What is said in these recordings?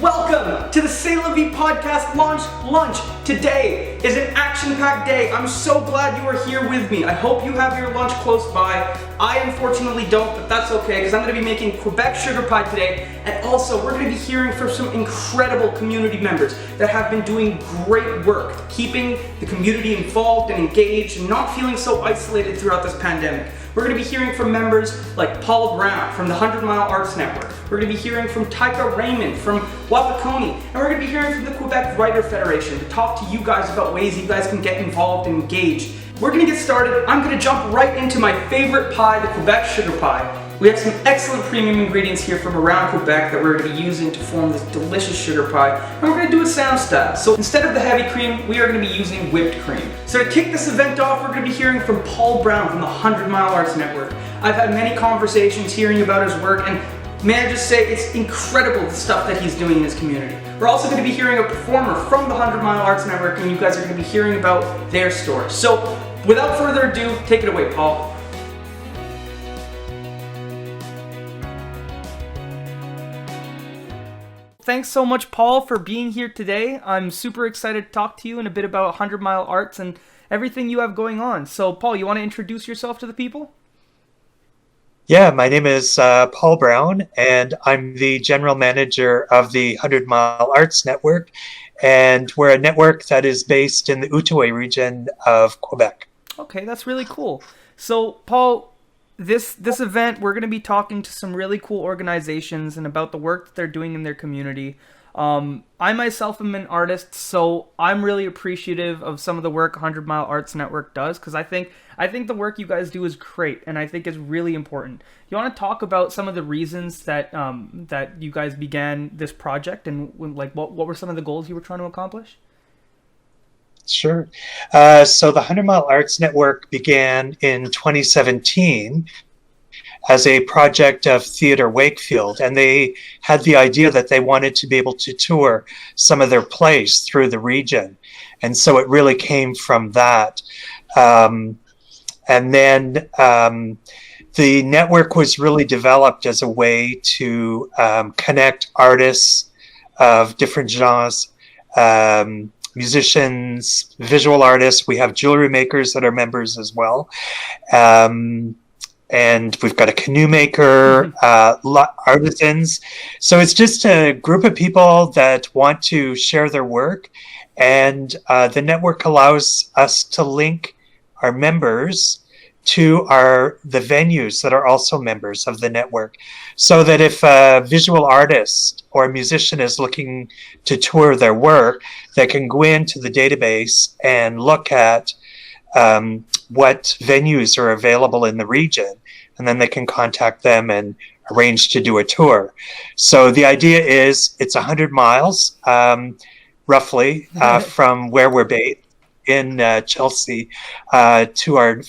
Welcome to the C'est La Vie podcast launch lunch. Today is an action-packed day. I'm so glad you are here with me. I hope you have your lunch close by. I unfortunately don't, but that's okay because I'm going to be making Quebec sugar pie today. And also, we're going to be hearing from some incredible community members that have been doing great work, keeping the community involved and engaged and not feeling so isolated throughout this pandemic. We're going to be hearing from members like Paul Brown from the 100 Mile Arts Network. We're going to be hearing from Tayka Raymond from Wapakonee. And we're going to be hearing from the Quebec Writer Federation to talk to you guys about ways you guys can get involved and engaged. We're going to get started. I'm going to jump right into my favorite pie, the Quebec sugar pie. We have some excellent premium ingredients here from around Quebec that we're going to be using to form this delicious sugar pie. And we're going to do it sound style. So instead of the heavy cream, we are going to be using whipped cream. So to kick this event off, we're going to be hearing from Paul Brown from the 100 Mile Arts Network. I've had many conversations hearing about his work, and may I just say, it's incredible the stuff that he's doing in his community. We're also going to be hearing a performer from the 100 Mile Arts Network, and you guys are going to be hearing about their story. So without further ado, take it away, Paul. Thanks so much, Paul, for being here today. I'm super excited to talk to you and a bit about 100 Mile Arts and everything you have going on. So, Paul, you want to introduce yourself to the people? Yeah, my name is Paul Brown, and I'm the general manager of the 100 Mile Arts Network, and we're a network that is based in the Outaouais region of Quebec. Okay, that's really cool. So, Paul, this event, we're going to be talking to some really cool organizations and about the work that they're doing in their community. I myself am an artist, so I'm really appreciative of some of the work 100 Mile Arts Network does, because I think the work you guys do is great, and I think it's really important. You want to talk about some of the reasons that that you guys began this project, and like what were some of the goals you were trying to accomplish? Sure. So the 100 Mile Arts Network began in 2017 as a project of Theatre Wakefield, and they had the idea that they wanted to be able to tour some of their plays through the region. And so it really came from that. And then the network was really developed as a way to connect artists of different genres, musicians, visual artists. We have jewelry makers that are members as well. And we've got a canoe maker, artisans. So it's just a group of people that want to share their work. And the network allows us to link our members to the venues that are also members of the network. So that if a visual artist or a musician is looking to tour their work, they can go into the database and look at what venues are available in the region, and then they can contact them and arrange to do a tour. So the idea is it's 100 miles, roughly, from where we're based in Chelsea to our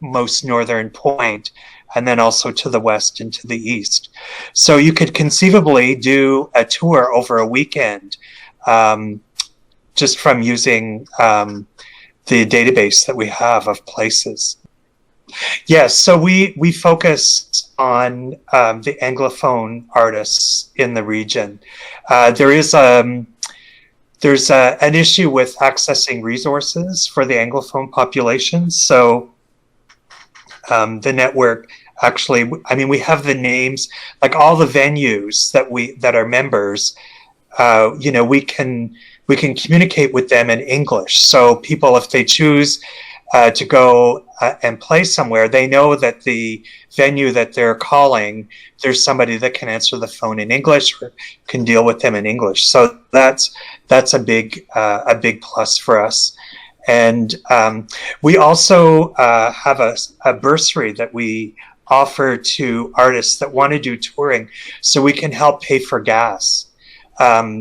most northern point, and then also to the west and to the east. So you could conceivably do a tour over a weekend just from using the database that we have of places. Yes, so we focus on the Anglophone artists in the region. There's an issue with accessing resources for the Anglophone population. So the network actually, I mean, we have the names, like all the venues that are members. We can communicate with them in English. So people, if they choose to go and play somewhere, they know that the venue that they're calling, there's somebody that can answer the phone in English or can deal with them in English. So that's a big plus for us. And we also have a bursary that we offer to artists that want to do touring, so we can help pay for gas.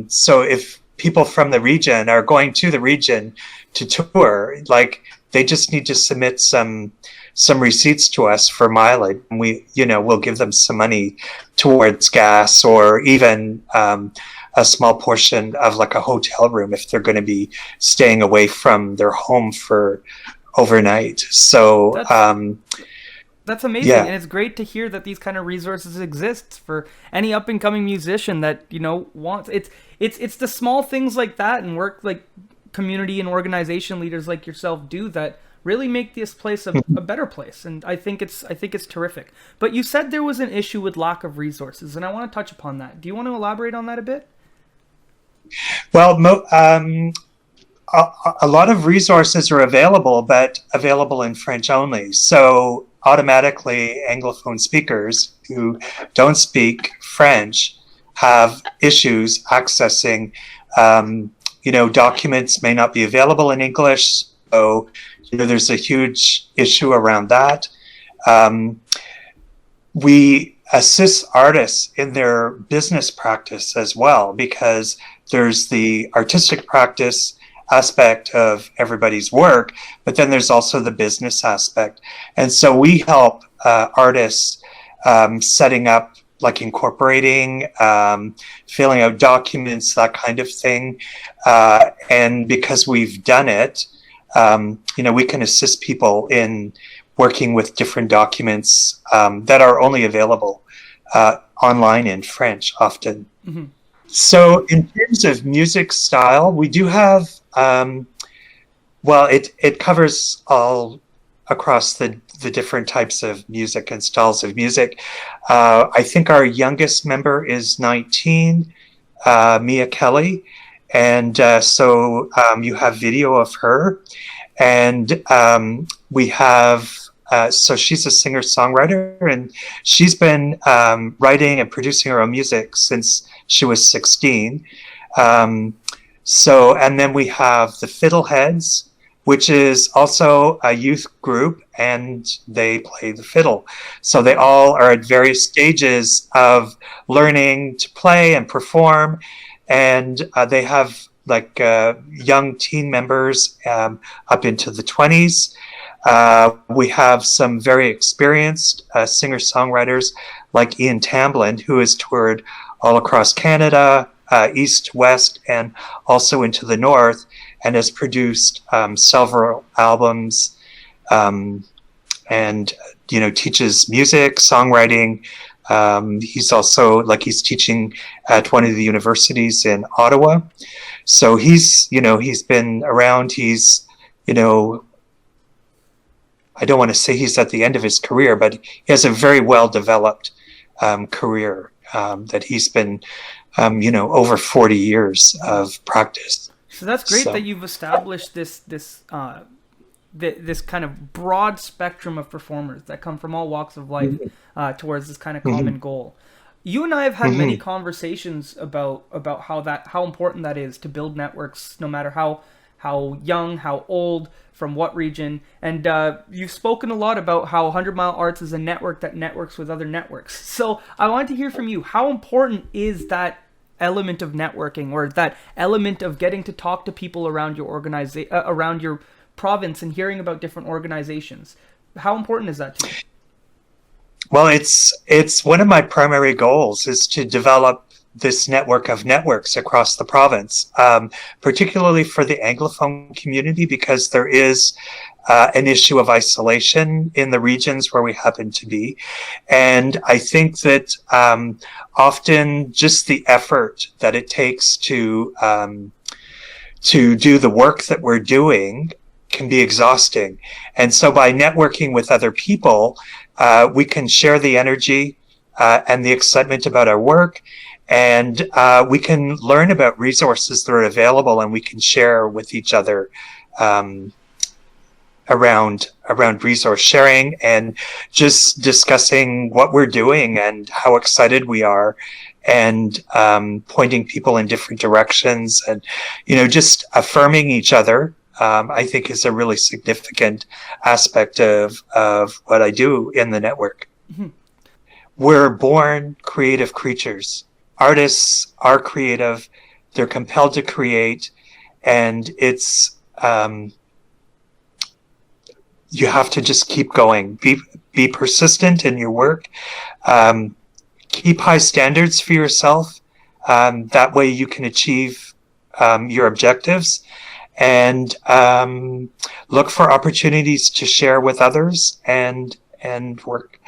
So if people from the region are going to the region to tour, like, they just need to submit some receipts to us for mileage, and we'll give them some money towards gas, or even a small portion of like a hotel room if they're going to be staying away from their home for overnight. So That's amazing, Yeah. and it's great to hear that these kind of resources exist for any up and coming musician that wants. It's the small things like that and work like community and organization leaders like yourself do that really make this place a better place. And I think it's terrific. But you said there was an issue with lack of resources, and I want to touch upon that. Do you want to elaborate on that a bit? Well, a lot of resources are available, but available in French only. So automatically, Anglophone speakers who don't speak French have issues accessing. Documents may not be available in English, so there's a huge issue around that. We assist artists in their business practice as well, because there's the artistic practice aspect of everybody's work, but then there's also the business aspect. And so we help artists setting up, like incorporating, filling out documents, that kind of thing. And because we've done it, we can assist people in working with different documents that are only available online in French often. Mm-hmm. So in terms of music style, we do have, it covers all across the different types of music and styles of music. I think our youngest member is 19, Mia Kelly. And so you have video of her. And we have, so she's a singer-songwriter, and she's been writing and producing her own music since she was 16. And then we have the Fiddleheads, which is also a youth group, and they play the fiddle. So they all are at various stages of learning to play and perform. And they have young teen members up into the 20s. We have some very experienced singer-songwriters like Ian Tamblyn, who has toured all across Canada, east, west, and also into the north, and has produced several albums, and teaches music, songwriting. He's also he's teaching at one of the universities in Ottawa. So he's been around. He's, I don't want to say he's at the end of his career, but he has a very well developed career that he's been, over 40 years of practice. So that's great that you've established this kind of broad spectrum of performers that come from all walks of life towards this kind of common goal. You and I have had many conversations about how important that is to build networks, no matter how young, how old, from what region. And you've spoken a lot about how 100 Mile Arts is a network that networks with other networks. So I wanted to hear from you, how important is that element of networking, or that element of getting to talk to people around your around your province and hearing about different organizations? How important is that to you? Well, it's one of my primary goals is to develop this network of networks across the province, particularly for the Anglophone community, because there is an issue of isolation in the regions where we happen to be. And I think that often just the effort that it takes to do the work that we're doing can be exhausting. And so by networking with other people, we can share the energy and the excitement about our work, and we can learn about resources that are available, and we can share with each other around resource sharing and just discussing what we're doing and how excited we are, and pointing people in different directions, and just affirming each other. I think is a really significant aspect of what I do in the network. Mm-hmm. We're born creative creatures. Artists are creative. They're compelled to create, and it's you have to just keep going. Be persistent in your work. Keep high standards for yourself. That way you can achieve your objectives. And look for opportunities to share with others, and and work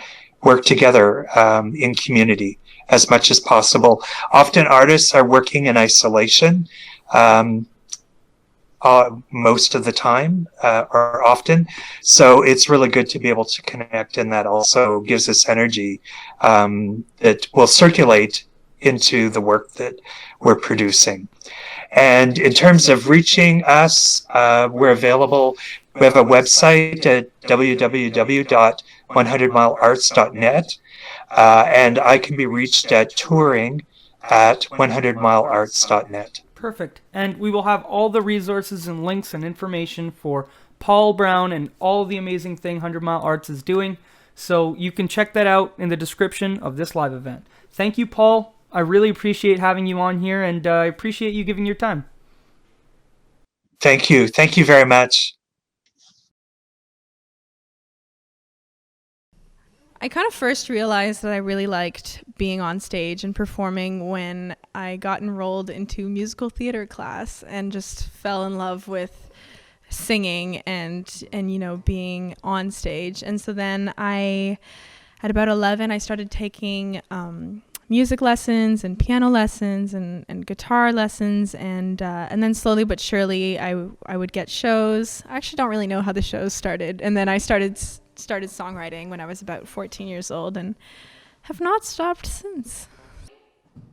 together in community as much as possible. Often artists are working in isolation most of the time, or often. So it's really good to be able to connect, and that also gives us energy that will circulate into the work that we're producing. And in terms of reaching us, we're available. We have a website at www.100milearts.net, and I can be reached at touring@100milearts.net. Perfect. And we will have all the resources and links and information for Paul Brown and all the amazing thing 100 Mile Arts is doing. So you can check that out in the description of this live event. Thank you, Paul. I really appreciate having you on here, and I appreciate you giving your time. Thank you. Thank you very much. I kind of first realized that I really liked being on stage and performing when I got enrolled into musical theater class and just fell in love with singing and being on stage. And so then at about 11, I started taking music lessons and piano lessons and guitar lessons, and then slowly but surely I would get shows. I actually don't really know how the shows started, and then I started songwriting when I was about 14 years old and have not stopped since.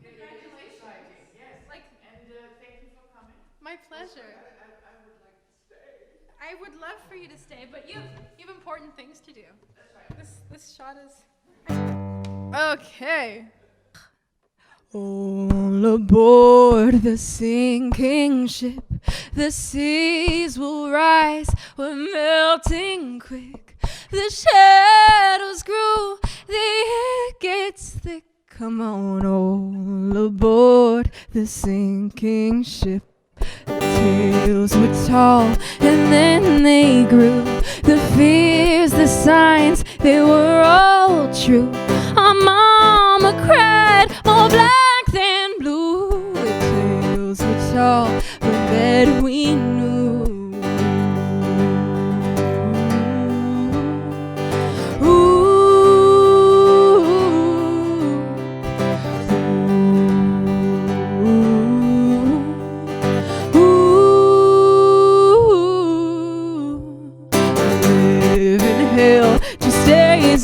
Congratulations. Yes. And thank you for coming. My pleasure. I would like to stay. I would love for you to stay, but you have important things to do. That's right. This shot is... Okay. All aboard the sinking ship, the seas will rise, we're melting quick. The shadows grew, the air gets thick. Come on, all aboard the sinking ship. The tales were tall and then they grew. The fears, the signs, they were all true. Our mama cried, more black than blue. The tales were tall, but that we knew.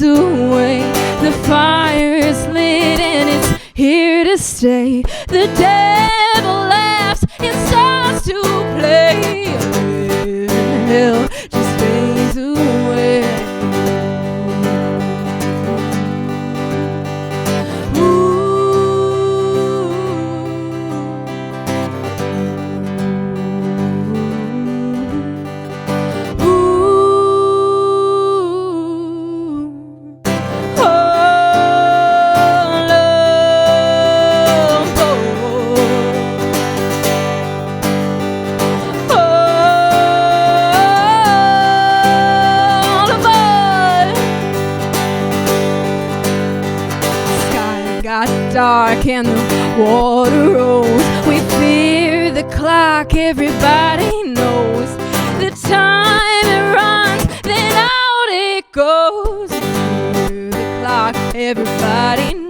Away. The fire is lit and it's here to stay. The devil laughs and starts to play. Hell just stays away. Dark and the water rose. We fear the clock, everybody knows. The time it runs, then out it goes. We fear the clock, everybody knows.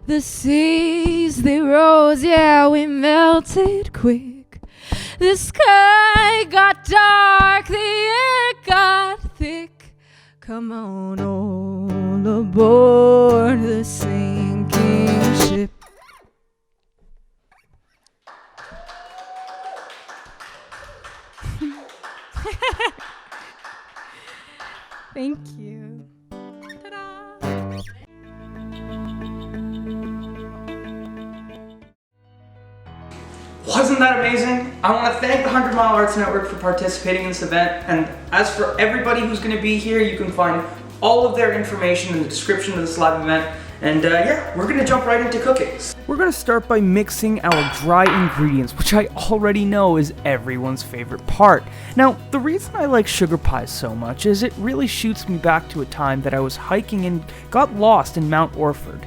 The seas, they rose, yeah, we melted quick. The sky got dark, the air got thick. Come on, all aboard the sinking Wasn't that amazing? I want to thank the 100 Mile Arts Network for participating in this event, and as for everybody who's going to be here, you can find all of their information in the description of this live event. And yeah, we're gonna jump right into cooking. We're gonna start by mixing our dry ingredients, which I already know is everyone's favorite part. Now, the reason I like sugar pies so much is it really shoots me back to a time that I was hiking and got lost in Mount Orford.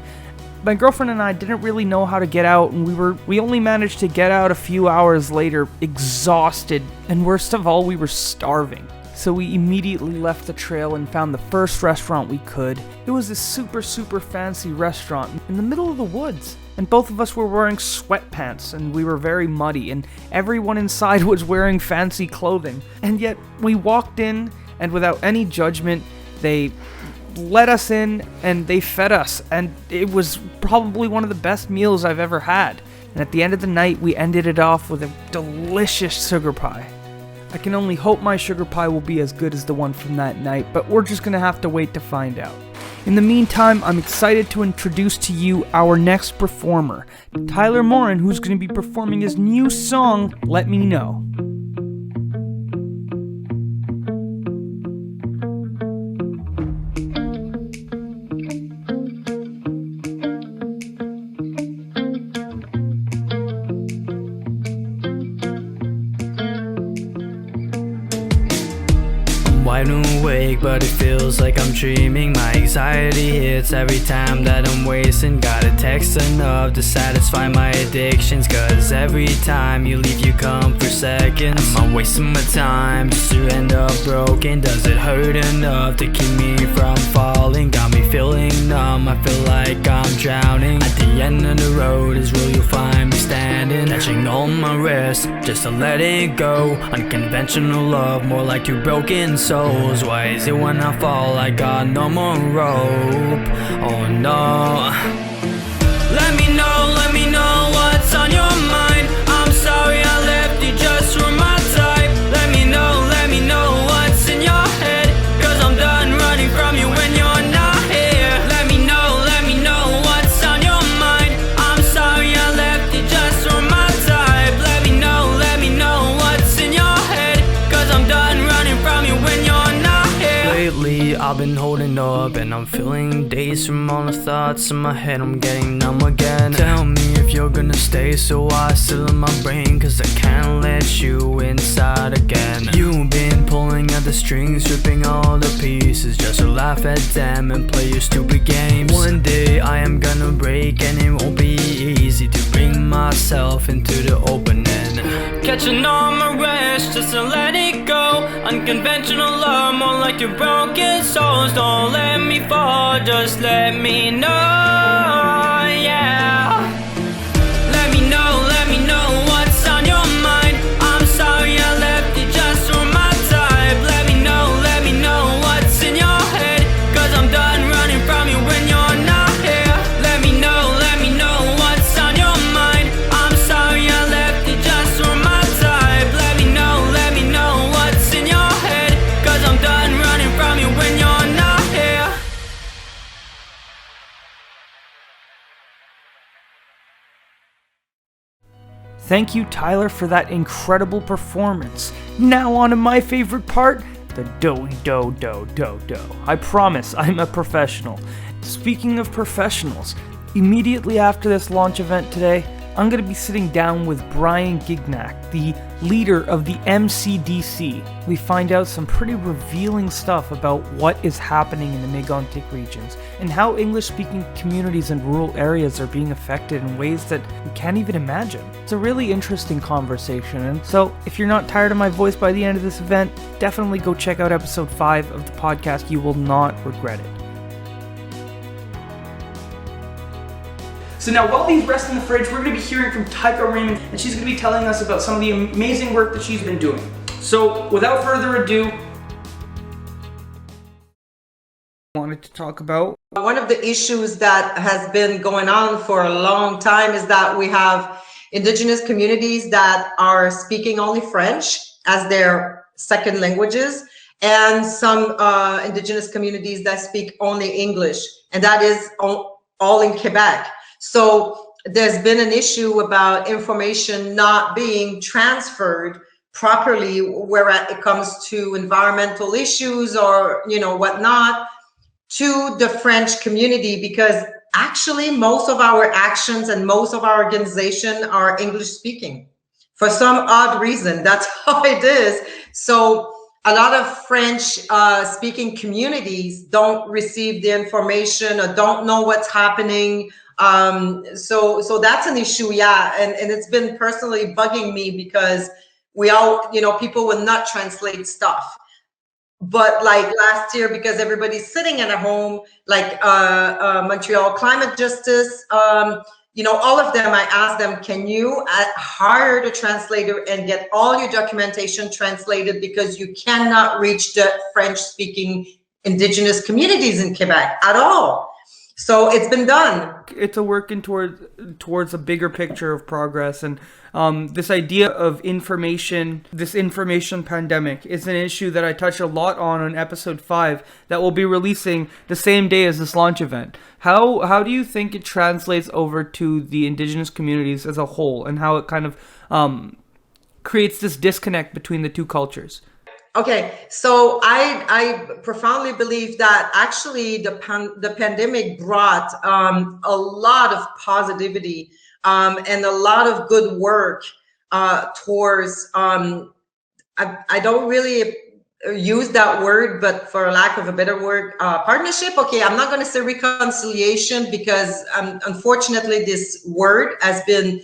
My girlfriend and I didn't really know how to get out, and we only managed to get out a few hours later, exhausted, and worst of all, we were starving. So we immediately left the trail and found the first restaurant we could. It was this super fancy restaurant in the middle of the woods. And both of us were wearing sweatpants and we were very muddy and everyone inside was wearing fancy clothing. And yet we walked in and without any judgment, they let us in and they fed us. And it was probably one of the best meals I've ever had. And at the end of the night, we ended it off with a delicious sugar pie. I can only hope my sugar pie will be as good as the one from that night, but we're just gonna have to wait to find out. In the meantime, I'm excited to introduce to you our next performer, Tyler Morin, who's gonna be performing his new song, Let Me Know. Wide awake, but it feels like I'm dreaming. My anxiety hits every time that I'm wasting. Gotta text enough to satisfy my addictions, cause every time you leave you come for seconds. Am I wasting my time just to end up broken? Does it hurt enough to keep me from falling? Got me feeling numb, I feel like I'm drowning. At the end of the road is where you'll find me standing, catching on my wrist just to let it go. Unconventional love, more like two broken souls. Why is it when I fall I got no more rope? Oh no. Let me know what's on your mind. I'm sorry I left you just for my type. Let me know what's in your head, cause I'm done running from you when you're not here. Let me know what's on your mind. I'm sorry I left you just for my type. Let me know what's in your head, cause I'm done running from you when you're not here. Lately I've been holding up and I'm feeling dazed from all the thoughts in my head. I'm getting numb again. Tell me if you're gonna stay so I still in my brain, cause I can't let you inside again. You've been pulling at the strings, stripping all the pieces just to laugh at them and play your stupid games. One day I am gonna break and it won't be easy to bring myself into the opening. Catching on my wrist just to let it go. Unconventional love, more like two broken souls. Don't let me fall, just let me know, yeah. Let me know what's on your mind. I'm sorry I left you just for my type. Let me know what's in your head, cause I'm done running from you when you're not here. Let me know what's on your mind. I'm sorry I left you just for my type. Let me know what's in your head, cause I'm done running from you when you're not here. Thank you, Tyler, for that incredible performance. Now on to my favorite part, the do-do-do-do-do. I promise, I'm a professional. Speaking of professionals, immediately after this launch event today, I'm going to be sitting down with Brian Gignac, the leader of the MCDC. We find out some pretty revealing stuff about what is happening in the Mégantic regions and how English-speaking communities in rural areas are being affected in ways that we can't even imagine. It's a really interesting conversation, and so if you're not tired of my voice by the end of this event, definitely go check out episode 5 of the podcast. You will not regret it. So now while these rest in the fridge, we're going to be hearing from Tayka Raymond, and she's going to be telling us about some of the amazing work that she's been doing. So without further ado, I wanted to talk about one of the issues that has been going on for a long time is that we have indigenous communities that are speaking only French as their second languages, and some indigenous communities that speak only English, and that is all in Quebec. So there's been an issue about information not being transferred properly where it comes to environmental issues or, whatnot, to the French community, because actually most of our actions and most of our organization are English speaking for some odd reason. That's how it is. So a lot of French speaking communities don't receive the information or don't know what's happening. So that's an issue. Yeah. And it's been personally bugging me because we all, people will not translate stuff. But like last year, because everybody's sitting at home, like Montreal Climate Justice, all of them, I asked them, can you hire a translator and get all your documentation translated, because you cannot reach the French-speaking Indigenous communities in Quebec at all. So it's been done. It's a working towards a bigger picture of progress, and this idea of information, this information pandemic, is an issue that I touch a lot on episode 5 that we'll be releasing the same day as this launch event. How do you think it translates over to the Indigenous communities as a whole, and how it kind of creates this disconnect between the two cultures? Okay, so I profoundly believe that actually the pandemic brought a lot of positivity and a lot of good work towards, I don't really use that word, but for lack of a better word, partnership. Okay, I'm not going to say reconciliation, because unfortunately this word has been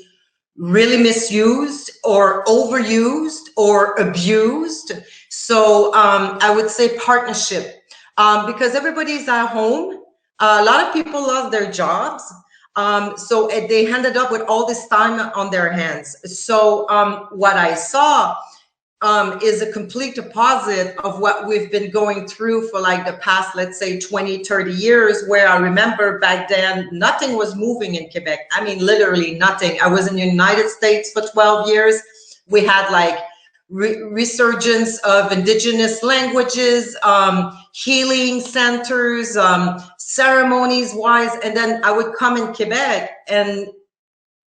really misused or overused or abused. So I would say partnership, because everybody's at home. A lot of people lost their jobs. So they ended up with all this time on their hands. So what I saw is a complete opposite of what we've been going through for like the past, let's say 20, 30 years, where I remember back then, nothing was moving in Quebec. I mean, literally nothing. I was in the United States for 12 years. We had like resurgence of Indigenous languages, healing centers, ceremonies wise. And then I would come in Quebec, and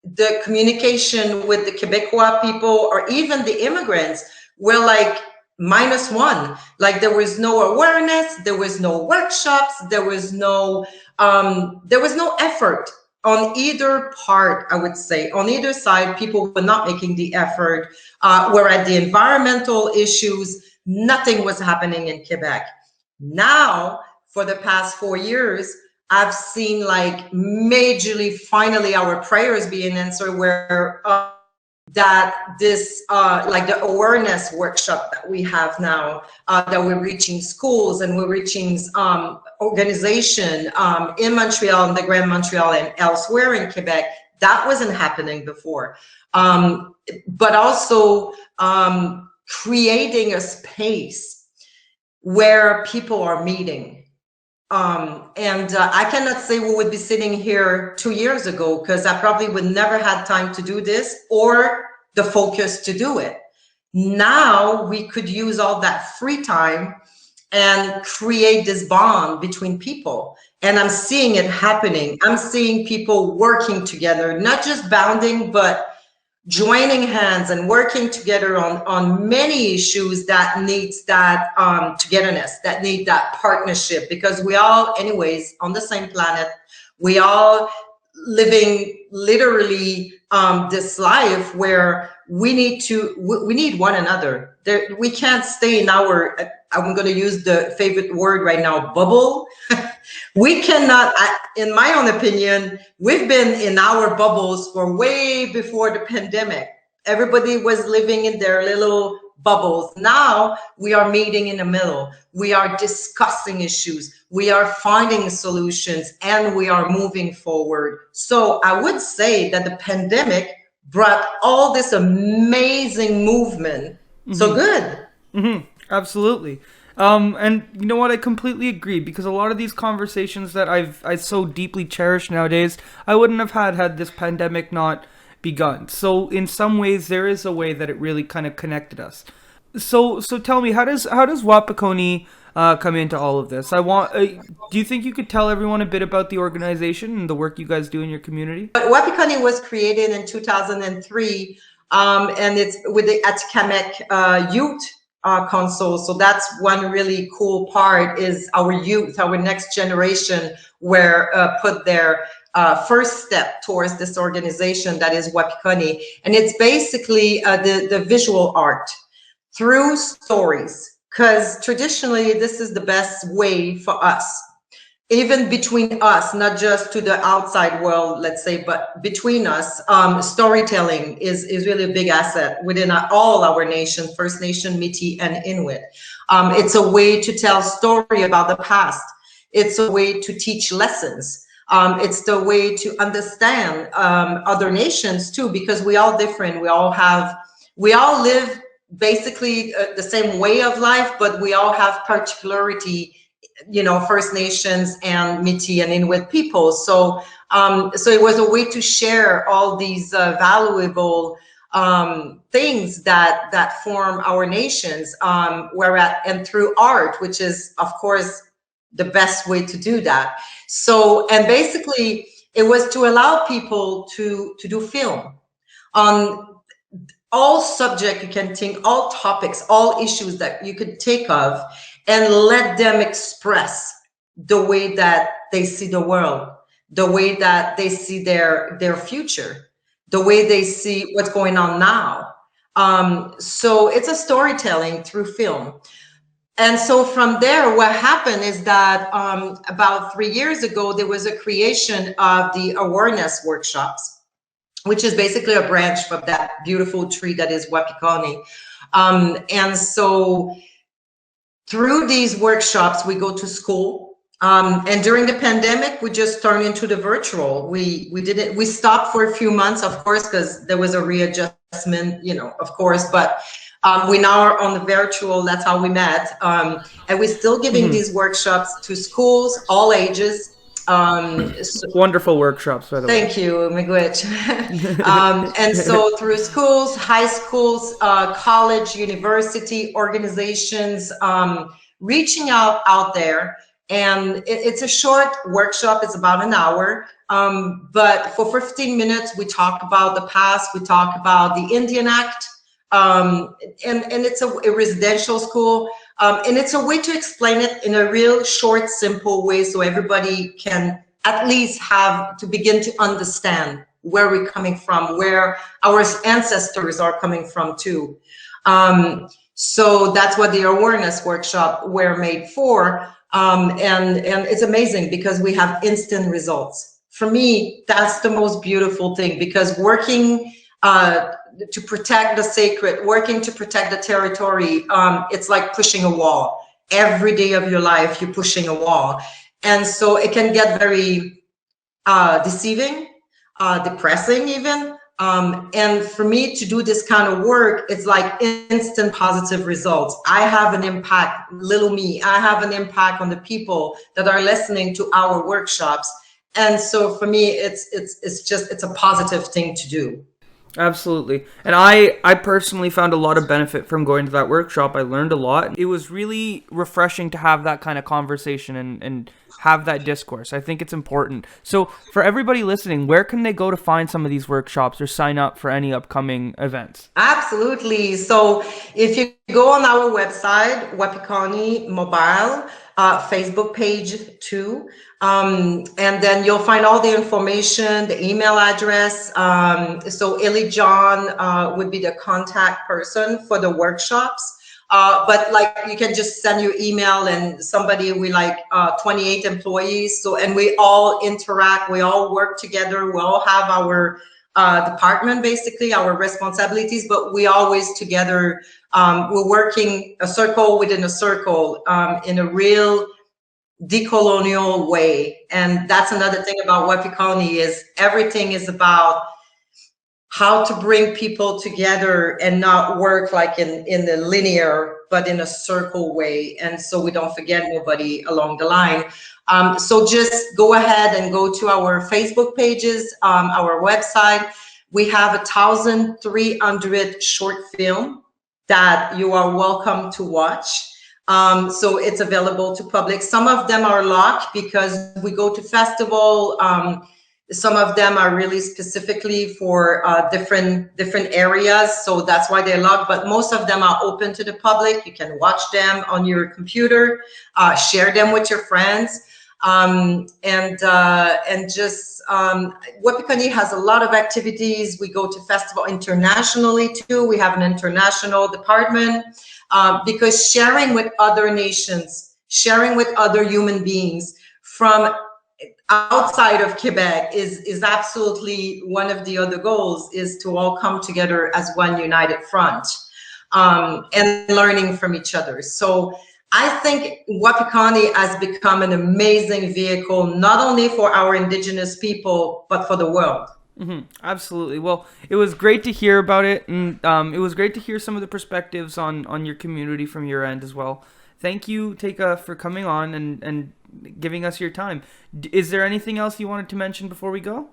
the communication with the Quebecois people or even the immigrants were like -1. Like there was no awareness, there was no workshops, there was no effort on either part. I would say on either side, people were not making the effort. Whereas the environmental issues, nothing was happening in Quebec. Now, for the past 4 years, I've seen like majorly, finally, our prayers being answered, where that this, like the awareness workshop that we have now, that we're reaching schools and we're reaching organization in Montreal, in the Grand Montreal and elsewhere in Quebec, that wasn't happening before. But also creating a space where people are meeting. I cannot say we would be sitting here 2 years ago, because I probably would never had time to do this or the focus to do it. Now we could use all that free time and create this bond between people. And I'm seeing it happening. I'm seeing people working together, not just bounding, but joining hands and working together on many issues that needs that togetherness, that need that partnership, because we all anyways on the same planet. We all living literally this life where we need one another. We can't stay in our, I'm going to use the favorite word right now, bubble. We cannot, in my own opinion, we've been in our bubbles for way before the pandemic. Everybody was living in their little bubbles. Now we are meeting in the middle. We are discussing issues. We are finding solutions, and we are moving forward. So I would say that the pandemic brought all this amazing movement. Mm-hmm. So good. Mm-hmm. Absolutely. And you know what? I completely agree, because a lot of these conversations that I so deeply cherish nowadays, I wouldn't have had this pandemic not begun. So in some ways, there is a way that it really kind of connected us. So tell me, how does Wapikoni come into all of this? I want. Do you think you could tell everyone a bit about the organization and the work you guys do in your community? But Wapikoni was created in 2003, and it's with the Atikamek Youth Council. So that's one really cool part is our youth, our next generation, were put their first step towards this organization that is Wapikoni, and it's basically the visual art through stories, because traditionally this is the best way for us, even between us, not just to the outside world, let's say, but between us. Storytelling is really a big asset within all our nations, First Nation, Métis, and Inuit. It's a way to tell story about the past. It's a way to teach lessons. It's the way to understand other nations too, because we all different. We all live basically the same way of life, but we all have particularity, First Nations and Métis and Inuit people. So it was a way to share all these valuable things that form our nations, and through art, which is of course the best way to do that. So, and basically it was to allow people to do film on all subject you can think, all topics, all issues that you could take of, and let them express the way that they see the world, the way that they see their future, the way they see what's going on now. So it's a storytelling through film. And so from there, what happened is that about 3 years ago, there was a creation of the awareness workshops, which is basically a branch of that beautiful tree that is Wapikoni. And so through these workshops, we go to school. And during the pandemic, we just turned into the virtual. We stopped for a few months, of course, because there was a readjustment, of course, but we now are on the virtual. That's how we met. And we're still giving these workshops to schools, all ages. Wonderful workshops, by the way. Thank you, Miigwech. And so through schools, high schools, college, university, organizations, reaching out there. And it's a short workshop. It's about an hour. But for 15 minutes, we talk about the past. We talk about the Indian Act. And it's a residential school. And it's a way to explain it in a real short, simple way, so everybody can at least have to begin to understand where we're coming from, where our ancestors are coming from too. So that's what the awareness workshop were made for. And it's amazing because we have instant results. For me, that's the most beautiful thing, because working to protect the sacred, working to protect the territory, it's like pushing a wall. Every day of your life, you're pushing a wall. And so it can get very deceiving, depressing even. And for me to do this kind of work, it's like instant positive results. I have an impact, little me, I have an impact on the people that are listening to our workshops. And so for me, it's a positive thing to do. Absolutely. And I personally found a lot of benefit from going to that workshop. I learned a lot. It was really refreshing to have that kind of conversation and have that discourse. I think it's important. So for everybody listening, where can they go to find some of these workshops or sign up for any upcoming events? Absolutely. So if you go on our website, Wapikoni Mobile, Facebook page too, and then you'll find all the information, the email address. So Ellie John would be the contact person for the workshops. But like you can just send your email, and we 28 employees. So, and we all interact, we all work together. We all have our department, basically our responsibilities, but we always together, we're working a circle within a circle, in a real decolonial way. And that's another thing about Wapikoni, is everything is about how to bring people together and not work like in the linear, but in a circle way. And so we don't forget nobody along the line. So just go ahead and go to our Facebook pages, our website. We have 1,300 short film that you are welcome to watch. So it's available to public. Some of them are locked because we go to festival. Some of them are really specifically for different areas, so that's why they're locked. But most of them are open to the public. You can watch them on your computer, share them with your friends, and just Wapikani has a lot of activities. We go to festival internationally too. We have an international department because sharing with other nations, sharing with other human beings from outside of Quebec is absolutely one of the other goals, is to all come together as one united front, and learning from each other. So I think Wapikani has become an amazing vehicle, not only for our Indigenous people, but for the world. Mm-hmm. Absolutely. Well, it was great to hear about it, and it was great to hear some of the perspectives on your community from your end as well. Thank you, Tayka, for coming on and giving us your time. Is there anything else you wanted to mention before we go?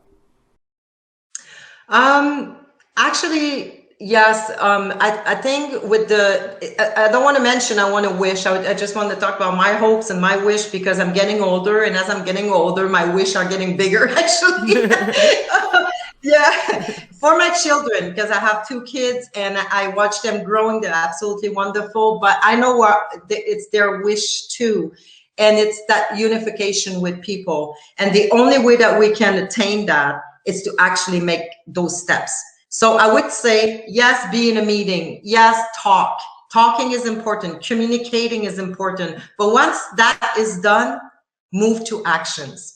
Actually, yes. I think with I don't want to mention, I want to wish. I just want to talk about my hopes and my wish, because I'm getting older, and as I'm getting older, my wish are getting bigger, actually. Yeah, for my children, because I have 2 kids and I watch them growing. They're absolutely wonderful, but I know it's their wish too. And it's that unification with people. And the only way that we can attain that is to actually make those steps. So I would say, yes, be in a meeting. Yes, talk. Talking is important. Communicating is important. But once that is done, move to actions.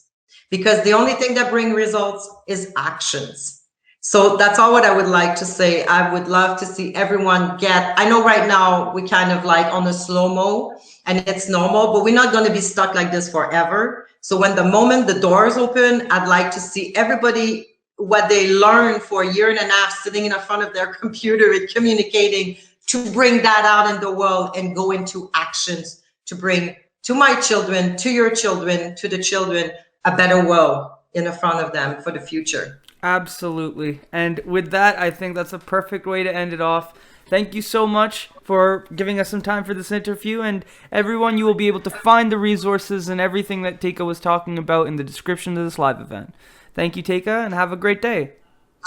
Because the only thing that brings results is actions. So that's all what I would like to say. I would love to see everyone I know right now we kind of like on a slow-mo, and it's normal, but we're not going to be stuck like this forever. So when the moment the doors open, I'd like to see everybody, what they learned for a year and a half sitting in front of their computer and communicating, to bring that out in the world and go into actions to bring to my children, to your children, to the children, a better world in front of them for the future. Absolutely. And with that, I think that's a perfect way to end it off. Thank you so much for giving us some time for this interview. And everyone, you will be able to find the resources and everything that Tayka was talking about in the description of this live event. Thank you, Tayka, and have a great day.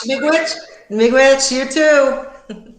Miigwech, you too.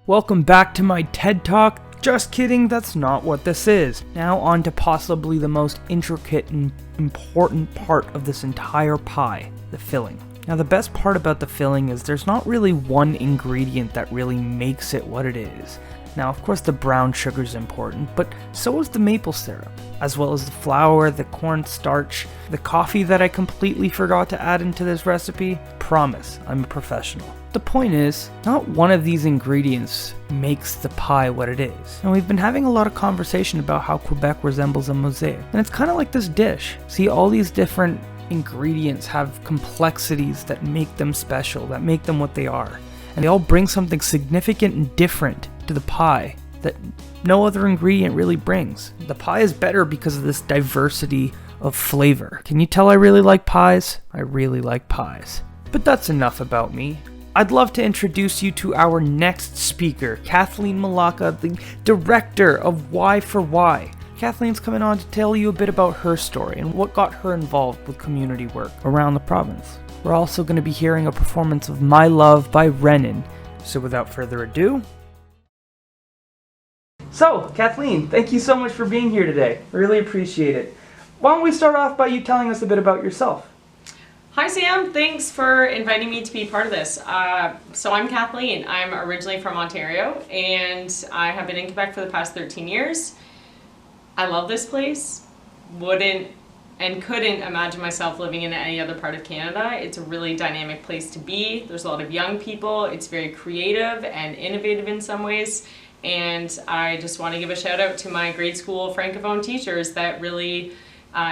Welcome back to my TED Talk. Just kidding, that's not what this is. Now on to possibly the most intricate and important part of this entire pie, the filling. Now the best part about the filling is there's not really one ingredient that really makes it what it is. Now of course the brown sugar is important, but so is the maple syrup, as well as the flour, the cornstarch, the coffee that I completely forgot to add into this recipe. Promise, I'm a professional. The point is, not one of these ingredients makes the pie what it is. And we've been having a lot of conversation about how Quebec resembles a mosaic. And it's kind of like this dish. See, all these different ingredients have complexities that make them special, that make them what they are. And they all bring something significant and different to the pie that no other ingredient really brings. The pie is better because of this diversity of flavor. Can you tell I really like pies? I really like pies. But that's enough about me. I'd love to introduce you to our next speaker, Kathleen Malaka, the director of Y for Y. Kathleen's coming on to tell you a bit about her story and what got her involved with community work around the province. We're also going to be hearing a performance of My Love by Renan. So without further ado... So, Kathleen, thank you so much for being here today. I really appreciate it. Why don't we start off by you telling us a bit about yourself? Hi Sam, thanks for inviting me to be part of this. So I'm Kathleen. I'm originally from Ontario and I have been in Quebec for the past 13 years. I love this place. Wouldn't and couldn't imagine myself living in any other part of Canada. It's a really dynamic place to be. There's a lot of young people. It's very creative and innovative in some ways. And I just want to give a shout out to my grade school Francophone teachers that really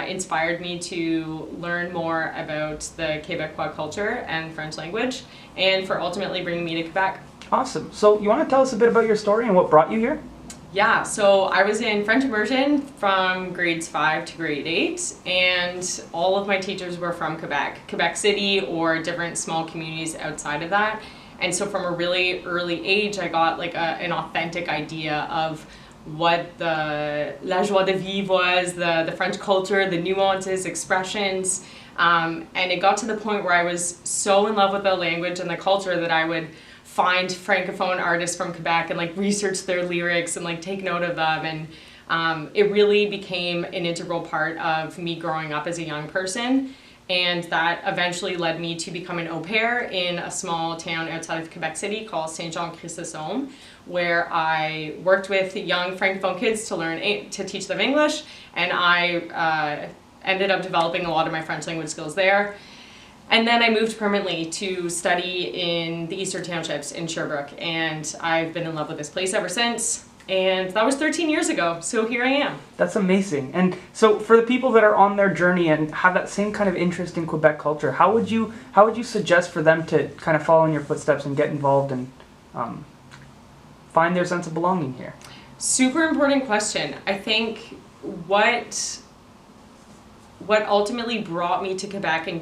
inspired me to learn more about the Quebecois culture and French language, and for ultimately bringing me to Quebec. Awesome. So you want to tell us a bit about your story and what brought you here? Yeah, so I was in French immersion from grades 5 to grade 8, and all of my teachers were from Quebec City or different small communities outside of that. And so from a really early age, I got like an authentic idea of what la joie de vivre was, the French culture, the nuances, expressions, and it got to the point where I was so in love with the language and the culture that I would find Francophone artists from Quebec and like research their lyrics and like take note of them, and it really became an integral part of me growing up as a young person. And that eventually led me to become an au pair in a small town outside of Quebec City called Saint-Jean-Chrysostome, where I worked with young Francophone kids to teach them English, and I ended up developing a lot of my French language skills there. And then I moved permanently to study in the Eastern Townships in Sherbrooke, and I've been in love with this place ever since. And that was 13 years ago, so here I am. That's amazing. And so for the people that are on their journey and have that same kind of interest in Quebec culture, how would you suggest for them to kind of follow in your footsteps and get involved and find their sense of belonging here? Super important question. I think what ultimately brought me to Quebec and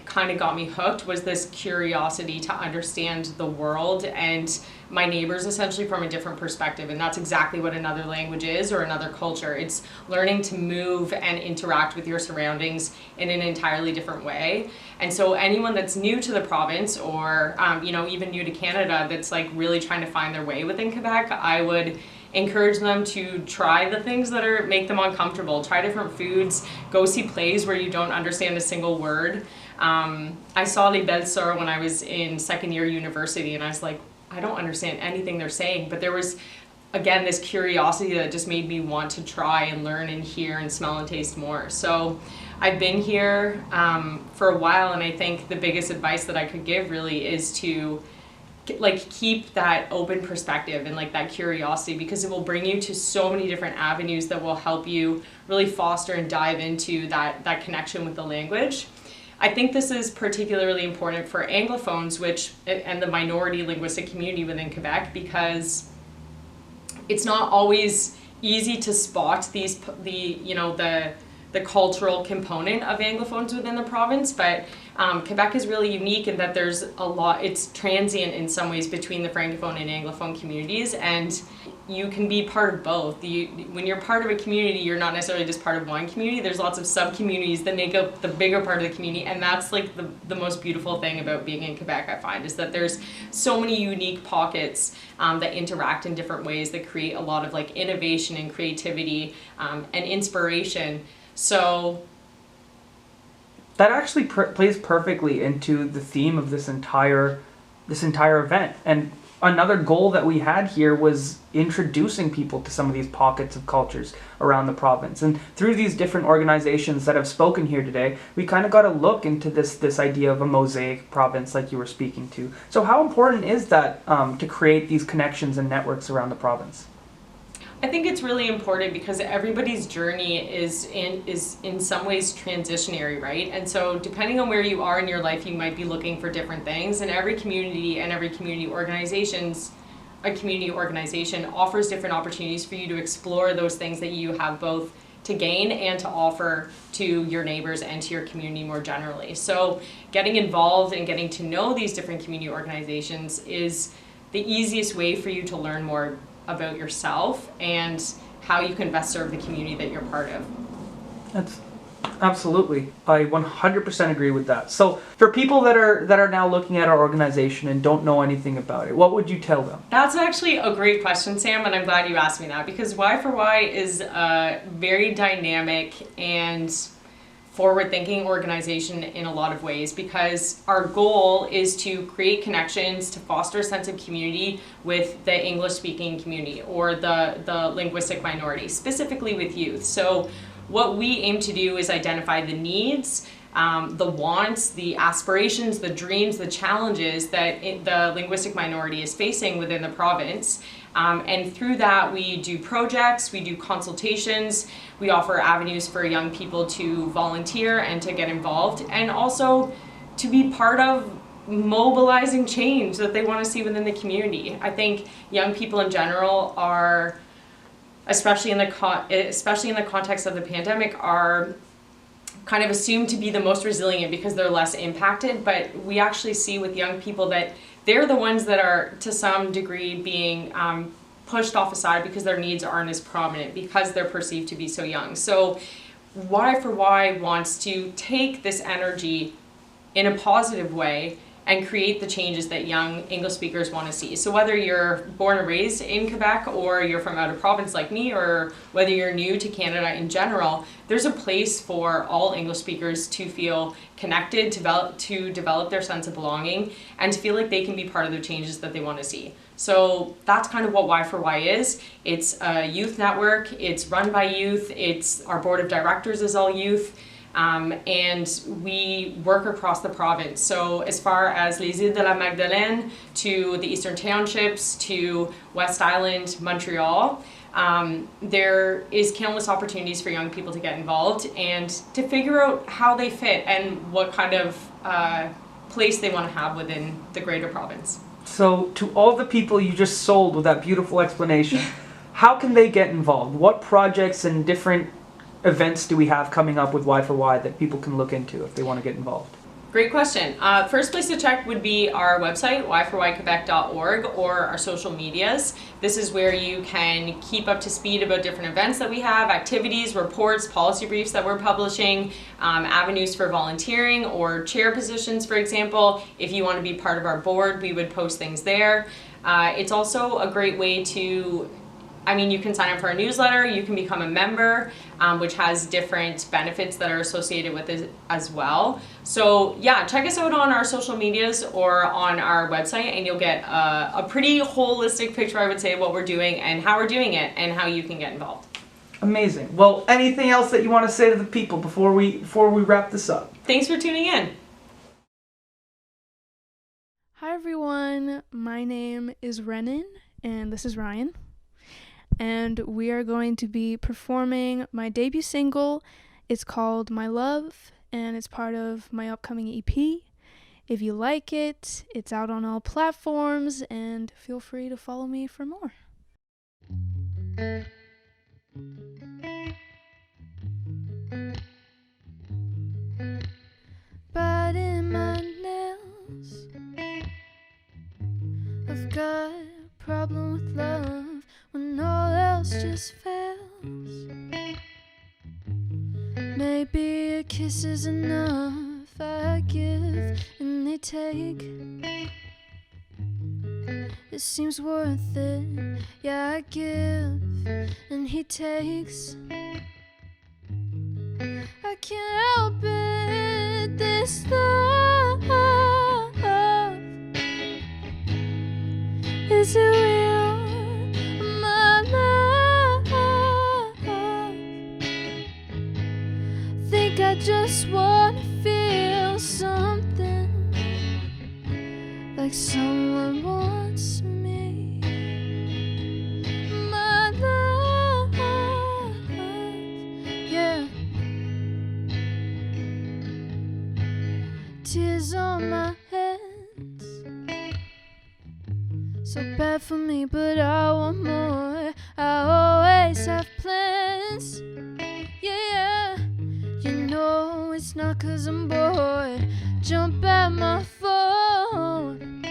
kind of got me hooked was this curiosity to understand the world and my neighbors essentially from a different perspective. And that's exactly what another language is, or another culture. It's learning to move and interact with your surroundings in an entirely different way. And so anyone that's new to the province, or even new to Canada, that's like really trying to find their way within Quebec, I would encourage them to try the things that make them uncomfortable. Try different foods, go see plays where you don't understand a single word. I saw Les Belles Sœurs when I was in second year university, and I was like, I don't understand anything they're saying, but there was, again, this curiosity that just made me want to try and learn and hear and smell and taste more. So I've been here for a while, and I think the biggest advice that I could give really is to keep that open perspective and that curiosity, because it will bring you to so many different avenues that will help you really foster and dive into that connection with the language. I think this is particularly important for Anglophones, and the minority linguistic community within Quebec, because it's not always easy to spot the cultural component of Anglophones within the province, but Quebec is really unique in that it's transient in some ways between the Francophone and Anglophone communities, and you can be part of both. When you're part of a community, you're not necessarily just part of one community. There's lots of sub-communities that make up the bigger part of the community, and that's like the most beautiful thing about being in Quebec, I find, is that there's so many unique pockets that interact in different ways that create a lot of like innovation and creativity and inspiration. So that actually plays perfectly into the theme of this entire event. And another goal that we had here was introducing people to some of these pockets of cultures around the province. And through these different organizations that have spoken here today, we kind of got a look into this idea of a mosaic province like you were speaking to. So how important is that to create these connections and networks around the province? I think it's really important because everybody's journey is in some ways transitionary, right? And so depending on where you are in your life, you might be looking for different things, and every community and every community organization offers different opportunities for you to explore those things that you have both to gain and to offer to your neighbors and to your community more generally. So getting involved and getting to know these different community organizations is the easiest way for you to learn more about yourself and how you can best serve the community that you're part of. That's absolutely. I 100% agree with that. So for people that are now looking at our organization and don't know anything about it, what would you tell them? That's actually a great question, Sam, and I'm glad you asked me that, because Y4Y is a very dynamic and forward-thinking organization in a lot of ways, because our goal is to create connections to foster a sense of community with the English-speaking community or the linguistic minority, specifically with youth. So what we aim to do is identify the needs, the wants, the aspirations, the dreams, the challenges that the linguistic minority is facing within the province. And through that, we do projects, we do consultations, we offer avenues for young people to volunteer and to get involved, and also to be part of mobilizing change that they want to see within the community. I think young people in general are, especially in the context of the pandemic, are kind of assumed to be the most resilient because they're less impacted, but we actually see with young people that they're the ones that are to some degree being pushed off aside because their needs aren't as prominent because they're perceived to be so young. So Y4Y wants to take this energy in a positive way and create the changes that young English speakers want to see. So whether you're born and raised in Quebec or you're from out of province like me, or whether you're new to Canada in general, there's a place for all English speakers to feel connected, to develop their sense of belonging, and to feel like they can be part of the changes that they want to see. So that's kind of what Y4Y is. It's a youth network, it's run by youth, our board of directors is all youth. And we work across the province. So as far as Les Îles de la Magdeleine, to the Eastern Townships, to West Island, Montreal, there is countless opportunities for young people to get involved and to figure out how they fit and what kind of place they want to have within the greater province. So to all the people you just sold with that beautiful explanation, how can they get involved? What projects and different events do we have coming up with Y4Y that people can look into if they want to get involved? Great question. First place to check would be our website, y4yquebec.org, or our social medias. This is where you can keep up to speed about different events that we have, activities, reports, policy briefs that we're publishing, avenues for volunteering or chair positions, for example. If you want to be part of our board, we would post things there. It's also a great way to, you can sign up for our newsletter, you can become a member, which has different benefits that are associated with it as well. So yeah, check us out on our social medias or on our website, and you'll get a pretty holistic picture, I would say, of what we're doing and how we're doing it and how you can get involved. Amazing. Well, anything else that you want to say to the people before we wrap this up? Thanks for tuning in. Hi everyone, my name is Renan, and this is Ryan. And we are going to be performing my debut single. It's called My Love, and it's part of my upcoming EP. If you like it, it's out on all platforms, and feel free to follow me for more. Biting my nails, I've got a problem with love. When this fails. Maybe a kiss is enough. I give and they take. It seems worth it. Yeah, I give and he takes. I can't help it. This love, is it real? My love, think I just wanna feel something like someone wants me. My love, yeah. Tears on my hands, so bad for me, but I want more. I always have plans, yeah. You know it's not 'cause I'm bored. Jump at my phone,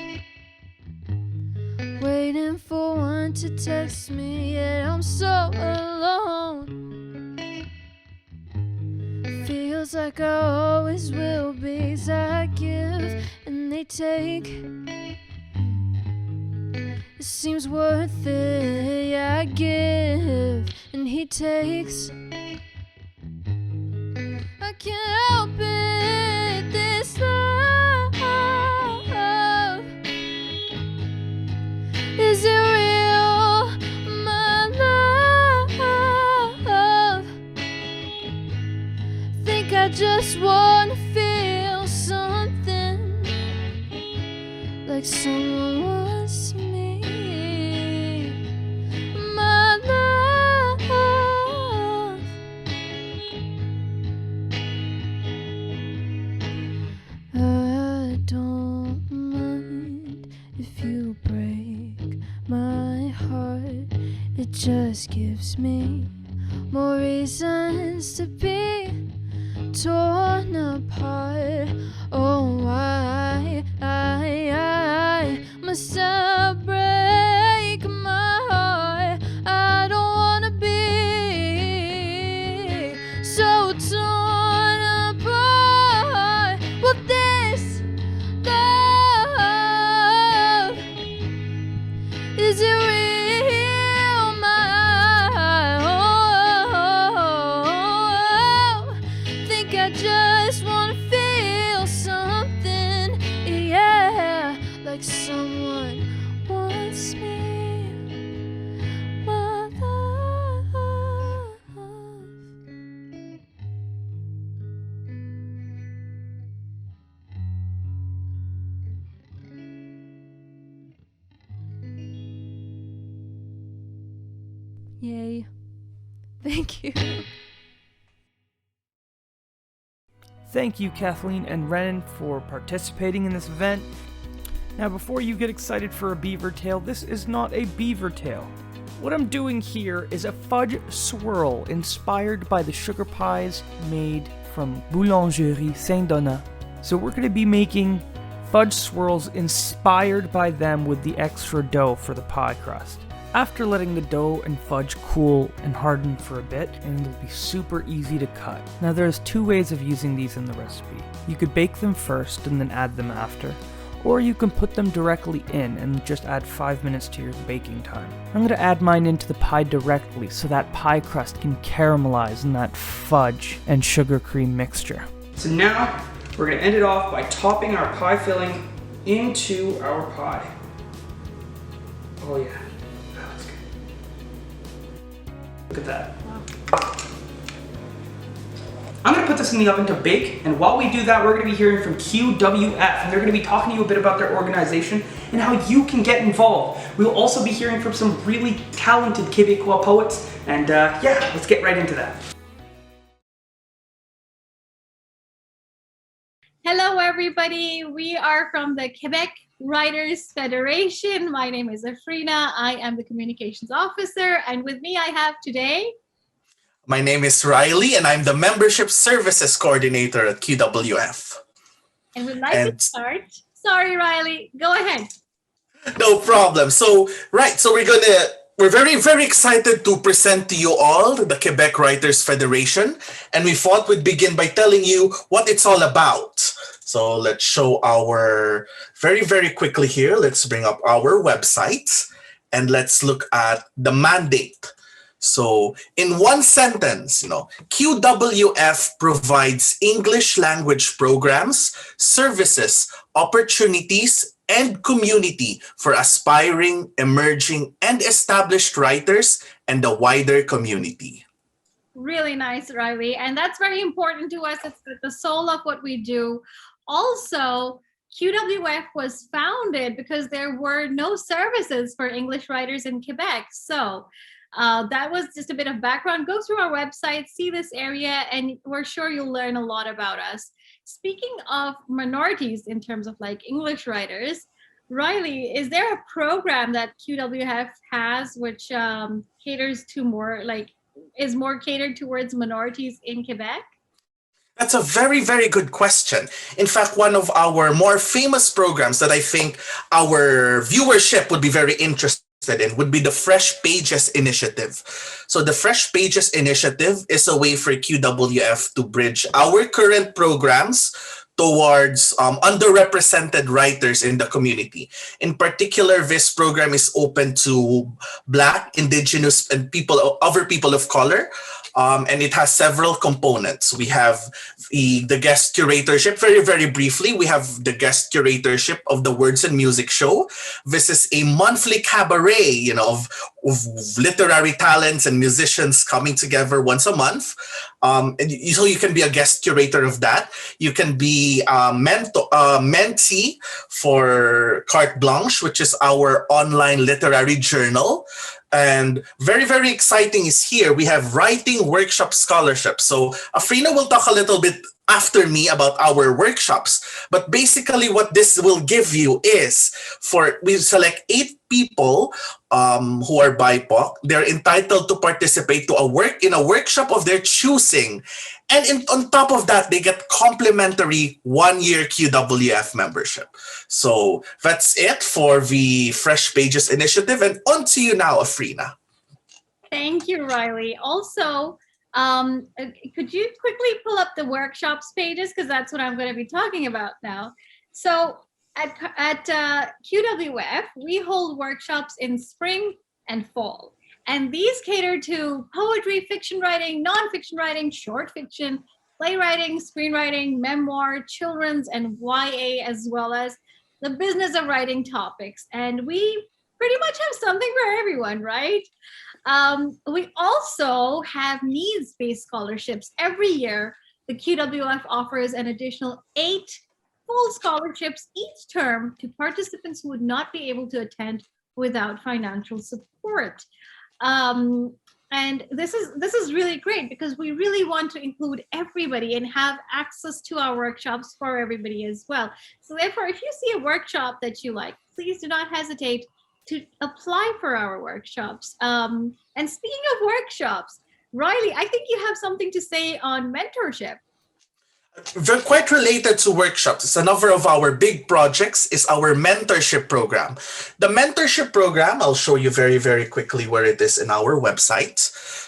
waiting for one to text me, yet I'm so alone. Feels like I always will be, 'cause I give and they take. It seems worth it, yeah, I give and he takes. I can't help it, this love, is it real? My love, think I just wanna feel something like someone wants me. My love, I don't mind if you break my heart. It just gives me more reasons to be torn apart. Oh, why must I break my heart? I don't wanna be so torn apart. Well, this love, is it real? My think I just wanna feel something, yeah, like someone wants me. My love. Yay. Thank you. Thank you, Kathleen and Renan, for participating in this event. Now, before you get excited for a beaver tale, this is not a beaver tale. What I'm doing here is a fudge swirl inspired by the sugar pies made from Boulangerie Saint-Donat. So we're going to be making fudge swirls inspired by them with the extra dough for the pie crust. After letting the dough and fudge cool and harden for a bit, and it'll be super easy to cut. Now there's two ways of using these in the recipe. You could bake them first and then add them after, or you can put them directly in and just add 5 minutes to your baking time. I'm going to add mine into the pie directly so that pie crust can caramelize in that fudge and sugar cream mixture. So now we're going to end it off by topping our pie filling into our pie. Oh yeah. Look at that. I'm gonna put this in the oven to bake, and while we do that, we're gonna be hearing from QWF, and they're gonna be talking to you a bit about their organization and how you can get involved. We'll also be hearing from some really talented Québécois poets, and yeah, let's get right into that. Hello, everybody. We are from the Quebec Writers Federation. My name is Afrina. I am the communications officer, and with me I have today. My name is Riley, and I'm the membership services coordinator at QWF. And we'd like to start. Sorry, Riley. Go ahead. No problem. So we're gonna we're very, very excited to present to you all the Quebec Writers Federation. And we thought we'd begin by telling you what it's all about. So let's show our, very, very quickly here, let's bring up our website and let's look at the mandate. So in one sentence, QWF provides English language programs, services, opportunities, and community for aspiring, emerging, and established writers and the wider community. Really nice, Riley. And that's very important to us. It's the soul of what we do. Also, QWF was founded because there were no services for English writers in Quebec. So that was just a bit of background. Go through our website, see this area, and we're sure you'll learn a lot about us. Speaking of minorities in terms of like English writers, Riley, is there a program that QWF has which caters to more, like, is more catered towards minorities in Quebec? That's a very, very good question. In fact, one of our more famous programs that I think our viewership would be very interested in would be the Fresh Pages Initiative. So the Fresh Pages Initiative is a way for QWF to bridge our current programs towards underrepresented writers in the community. In particular, this program is open to Black, Indigenous, and other people of color. And it has several components. We have the guest curatorship. Very, very briefly, we have the guest curatorship of the Words and Music Show. This is a monthly cabaret, of literary talents and musicians coming together once a month. So you can be a guest curator of that. You can be a mentee for Carte Blanche, which is our online literary journal. And very, very exciting is here, we have writing workshop scholarships. So Afrina will talk a little bit after me about our workshops. But basically what this will give you is, we select 8 people who are BIPOC. They're entitled to participate in a workshop of their choosing. And on top of that, they get complimentary 1-year QWF membership. So that's it for the Fresh Pages Initiative. And on to you now, Afrina. Thank you, Riley. Also, could you quickly pull up the workshops pages? Because that's what I'm going to be talking about now. So at QWF, we hold workshops in spring and fall. And these cater to poetry, fiction writing, nonfiction writing, short fiction, playwriting, screenwriting, memoir, children's, and YA, as well as the business of writing topics. And we pretty much have something for everyone, right? We also have needs-based scholarships. Every year, the QWF offers an additional 8 full scholarships each term to participants who would not be able to attend without financial support. And this is really great because we really want to include everybody and have access to our workshops for everybody as well. So therefore, if you see a workshop that you like, please do not hesitate to apply for our workshops. And speaking of workshops, Riley, I think you have something to say on mentorship. They're quite related to workshops. It's another of our big projects is our mentorship program. The mentorship program, I'll show you very, very quickly where it is in our website.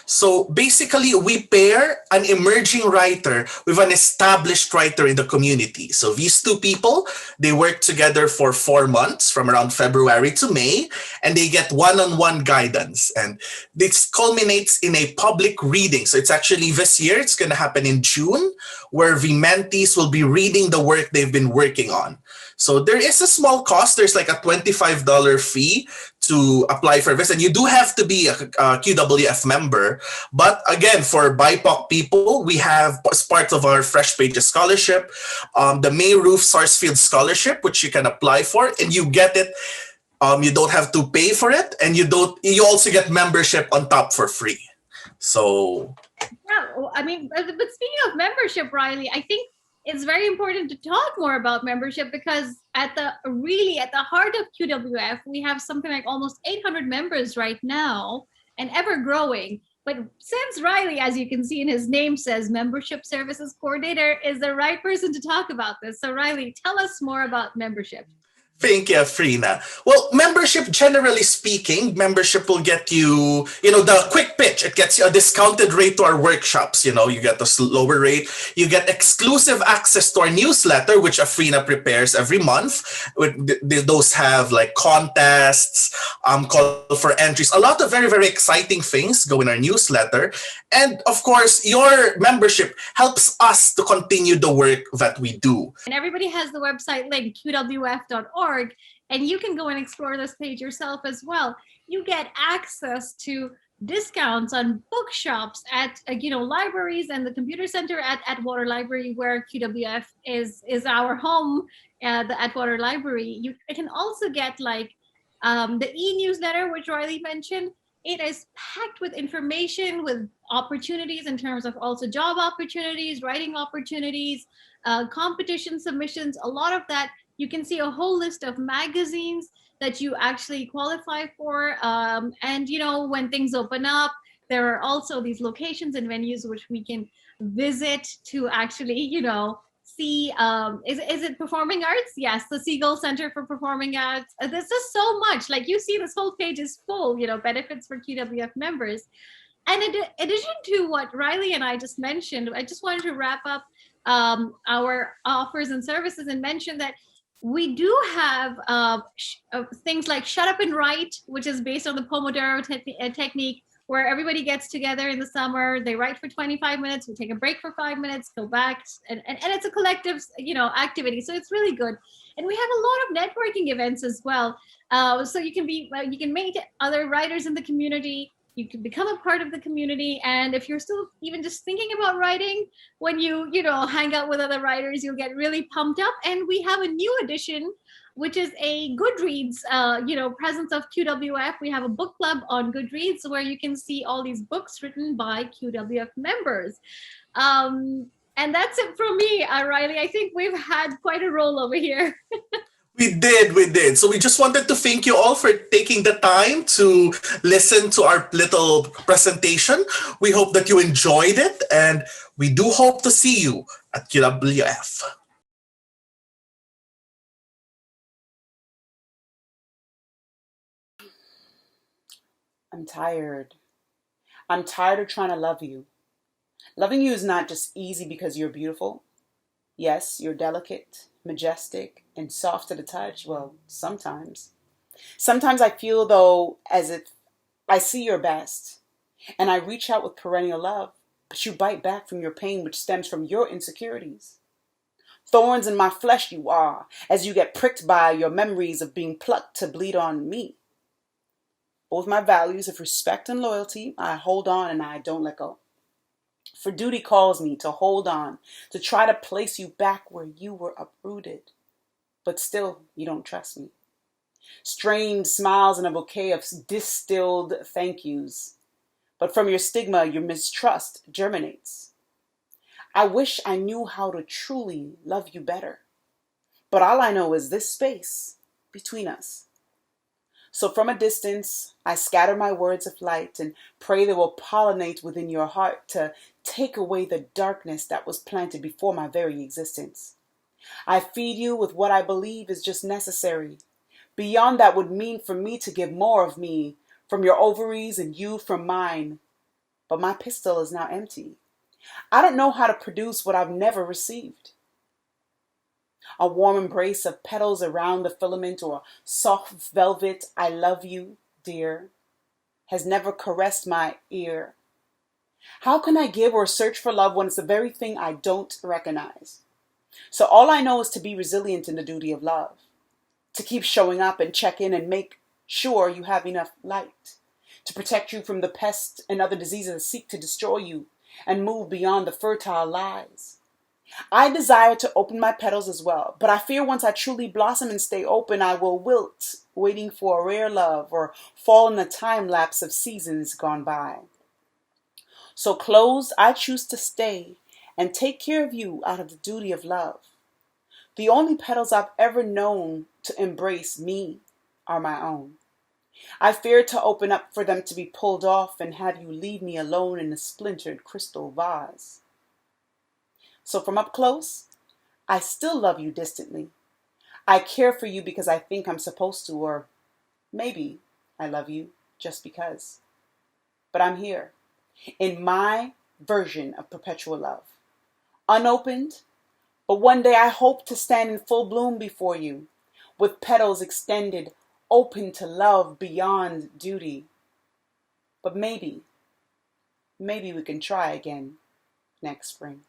So basically, we pair an emerging writer with an established writer in the community. So these 2 people, they work together for 4 months from around February to May, and they get one-on-one guidance. And this culminates in a public reading. So it's actually this year, it's going to happen in June, where the mentees will be reading the work they've been working on. So there is a small cost. There's like a $25 fee to apply for this. And you do have to be a QWF member. But again, for BIPOC people, we have, as part of our Fresh Pages Scholarship, the May Roof Sarsfield Scholarship, which you can apply for, and you get it. You don't have to pay for it, and you also get membership on top for free. So yeah, I mean, but speaking of membership, Riley, I think it's very important to talk more about membership because at the heart of QWF, we have something like almost 800 members right now and ever growing. But since Riley, as you can see in his name, says Membership Services Coordinator, is the right person to talk about this. So Riley, tell us more about membership. Thank you, Frina. Well, membership, generally speaking, membership will get you, the quick pitch. It gets you a discounted rate to our workshops. You get a lower rate. You get exclusive access to our newsletter, which Afrina prepares every month. Those have like contests, call for entries, a lot of very, very exciting things go in our newsletter. And of course, your membership helps us to continue the work that we do. And everybody has the website link, qwf.org, and you can go and explore this page yourself as well. You get access to discounts on bookshops at libraries and the computer center at Atwater Library, where QWF is our home. The Atwater Library. You can also get like the e-newsletter, which Riley mentioned. It is packed with information, with opportunities in terms of also job opportunities, writing opportunities, competition submissions, a lot of that. You can see a whole list of magazines that you actually qualify for. And, when things open up, there are also these locations and venues which we can visit to actually, see, is it performing arts? Yes, the Seagull Center for Performing Arts. There's just so much. Like you see, this whole page is full, benefits for QWF members. And in addition to what Riley and I just mentioned, I just wanted to wrap up our offers and services and mention that we do have things like Shut Up and Write, which is based on the Pomodoro technique, where everybody gets together in the summer, they write for 25 minutes, we take a break for 5 minutes, go back, and it's a collective, activity. So it's really good. And we have a lot of networking events as well. So you can meet other writers in the community. You can become a part of the community. And if you're still even just thinking about writing, when you hang out with other writers, you'll get really pumped up. And we have a new edition, which is a Goodreads, presence of QWF. We have a book club on Goodreads where you can see all these books written by QWF members. And that's it from me, Riley. I think we've had quite a roll over here. We did. So we just wanted to thank you all for taking the time to listen to our little presentation. We hope that you enjoyed it, and we do hope to see you at QWF. I'm tired. I'm tired of trying to love you. Loving you is not just easy because you're beautiful. Yes, you're delicate, majestic, and soft to the touch. Well, sometimes. Sometimes I feel, though, as if I see your best, and I reach out with perennial love, but you bite back from your pain, which stems from your insecurities. Thorns in my flesh you are, as you get pricked by your memories of being plucked to bleed on me. Both my values of respect and loyalty, I hold on and I don't let go. For duty calls me to hold on, to try to place you back where you were uprooted. But still, you don't trust me. Strained smiles and a bouquet of distilled thank yous. But from your stigma, your mistrust germinates. I wish I knew how to truly love you better. But all I know is this space between us. So from a distance, I scatter my words of light and pray they will pollinate within your heart to take away the darkness that was planted before my very existence. I feed you with what I believe is just necessary. Beyond that would mean for me to give more of me, from your ovaries and you from mine. But my pistol is now empty. I don't know how to produce what I've never received. A warm embrace of petals around the filament, or soft velvet, I love you, dear, has never caressed my ear. How can I give or search for love when it's the very thing I don't recognize? So all I know is to be resilient in the duty of love, to keep showing up and check in and make sure you have enough light, to protect you from the pests and other diseases that seek to destroy you and move beyond the fertile lies. I desire to open my petals as well, but I fear once I truly blossom and stay open, I will wilt, waiting for a rare love or fall in the time lapse of seasons gone by. So closed, I choose to stay and take care of you out of the duty of love. The only petals I've ever known to embrace me are my own. I fear to open up for them to be pulled off and have you leave me alone in a splintered crystal vase. So from up close, I still love you distantly. I care for you because I think I'm supposed to, or maybe I love you just because. But I'm here in my version of perpetual love. Unopened, but one day I hope to stand in full bloom before you, with petals extended, open to love beyond duty. But maybe we can try again next spring.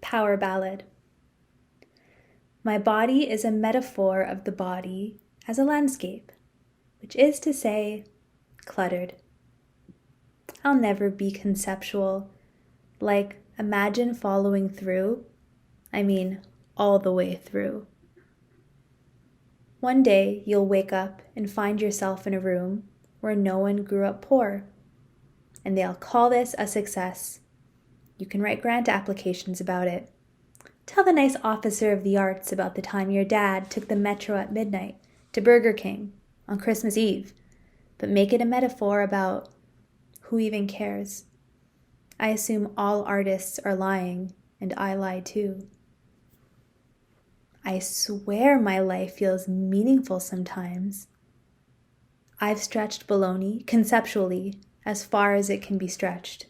Power ballad. My body is a metaphor of the body as a landscape, which is to say, cluttered. I'll never be conceptual, like imagine following through, I mean all the way through. One day you'll wake up and find yourself in a room where no one grew up poor, and they'll call this a success. You can write grant applications about it. Tell the nice officer of the arts about the time your dad took the metro at midnight to Burger King on Christmas Eve, but make it a metaphor about who even cares. I assume all artists are lying, and I lie too. I swear my life feels meaningful sometimes. I've stretched baloney, conceptually, as far as it can be stretched.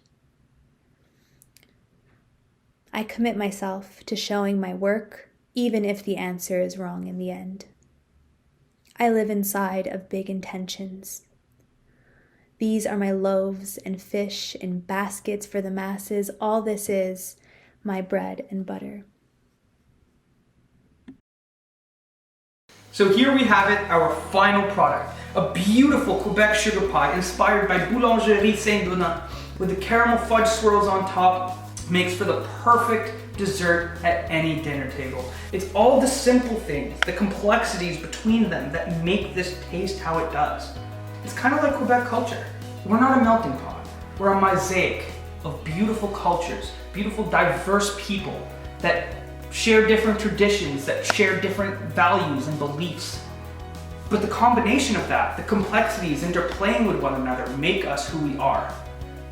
I commit myself to showing my work, even if the answer is wrong in the end. I live inside of big intentions. These are my loaves and fish in baskets for the masses. All this is my bread and butter. So here we have it, our final product. A beautiful Quebec sugar pie inspired by Boulangerie Saint-Donat with the caramel fudge swirls on top. Makes for the perfect dessert at any dinner table. It's all the simple things, the complexities between them that make this taste how it does. It's kind of like Quebec culture. We're not a melting pot. We're a mosaic of beautiful cultures, beautiful diverse people that share different traditions, that share different values and beliefs. But the combination of that, the complexities interplaying with one another, make us who we are.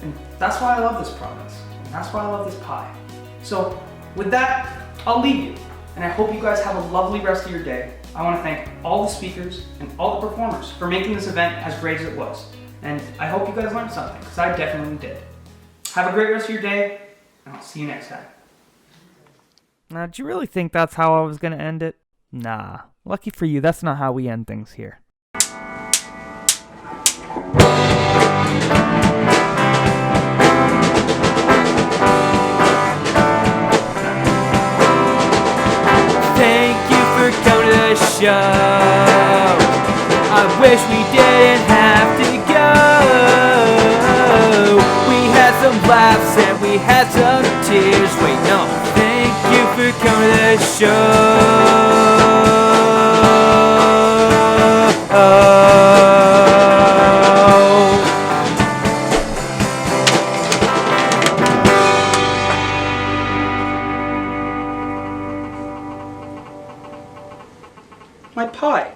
And that's why I love this province. And that's why I love this pie. So with that, I'll leave you. And I hope you guys have a lovely rest of your day. I want to thank all the speakers and all the performers for making this event as great as it was. And I hope you guys learned something, because I definitely did. Have a great rest of your day, and I'll see you next time. Now, did you really think that's how I was going to end it? Nah. Lucky for you, that's not how we end things here. Thank you for coming to the show. I wish we didn't have to go. We had some laughs and we had some tears. Wait, no. Thank you for coming to the show. My pie.